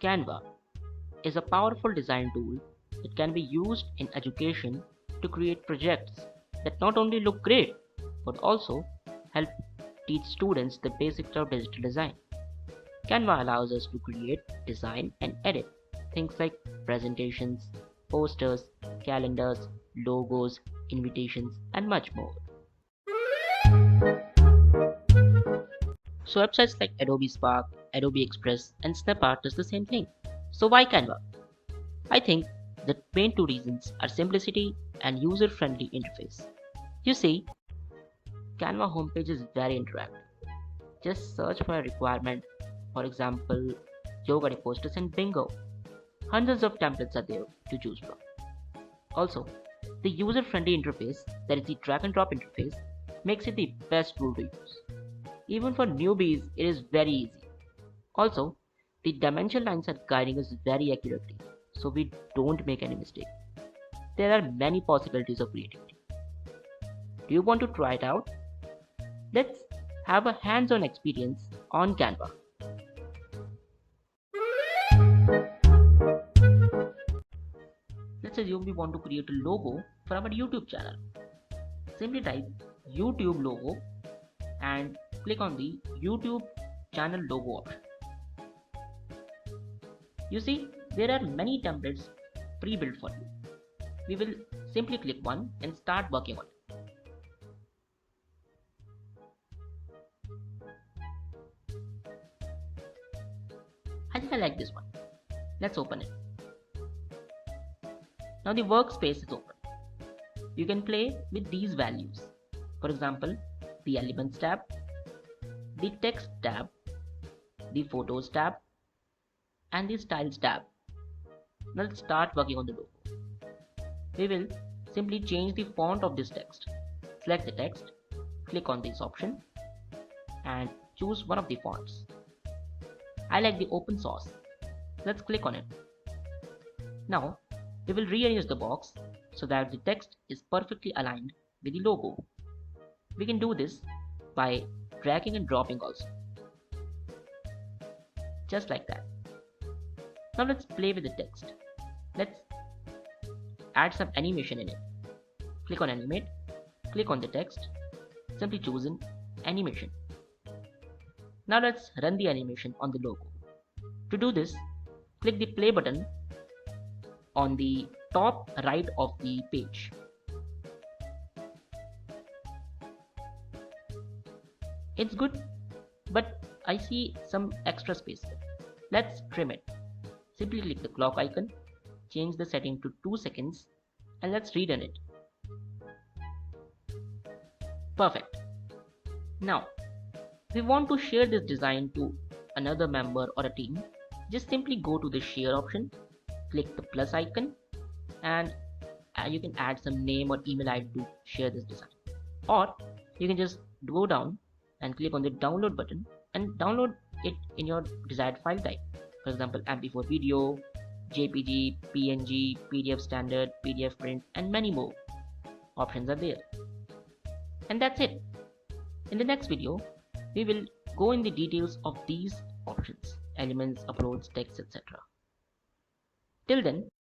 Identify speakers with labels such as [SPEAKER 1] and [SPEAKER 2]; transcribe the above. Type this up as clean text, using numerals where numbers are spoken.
[SPEAKER 1] Canva is a powerful design tool that can be used in education to create projects that not only look great but also help teach students the basics of digital design. Canva allows us to create, design, and edit things like presentations, posters, calendars, logos, invitations, and much more. So websites like Adobe Spark, Adobe Express, and Snapart does the same thing. So why Canva? I think the main two reasons are simplicity and user-friendly interface. You see, Canva homepage is very interactive. Just search for a requirement, for example, yoga posters, and bingo. Hundreds of templates are there to choose from. Also, the user-friendly interface, that is the drag and drop interface, makes it the best tool to use. Even for newbies, it is very easy. Also, the dimension lines are guiding us very accurately, so we don't make any mistake. There are many possibilities of creativity. Do you want to try it out? Let's have a hands-on experience on Canva. Let's assume we want to create a logo for our YouTube channel. Simply type YouTube logo and click on the YouTube channel logo option. You see, there are many templates pre-built for you. We will simply click one and start working on it. I think I like this one. Let's open it. Now the workspace is open. You can play with these values. For example, the Elements tab, the Text tab, the Photos tab, and the Styles tab. Now let's start working on the logo. We will simply change the font of this text. Select the text, click on this option, and choose one of the fonts. I like the open source. Let's click on it. Now, we will rearrange the box so that the text is perfectly aligned with the logo. We can do this by dragging and dropping also. Just like that. Now let's play with the text. Let's add some animation in it. Click on animate, click on the text, simply choose in animation. Now let's run the animation on the logo. To do this, click the play button on the top right of the page. It's good, but I see some extra space here. Let's trim it. Simply click the clock icon, change the setting to 2 seconds, and let's redone it. Perfect. Now, if we want to share this design to another member or a team, just simply go to the share option, click the plus icon, and you can add some name or email ID to share this design. Or you can just go down and click on the download button and download it in your desired file type. For example, MP4 video, JPG, PNG, PDF standard, PDF print, and many more options are there. And that's it. In the next video, we will go in the details of these options, elements, uploads, text, etc. Till then,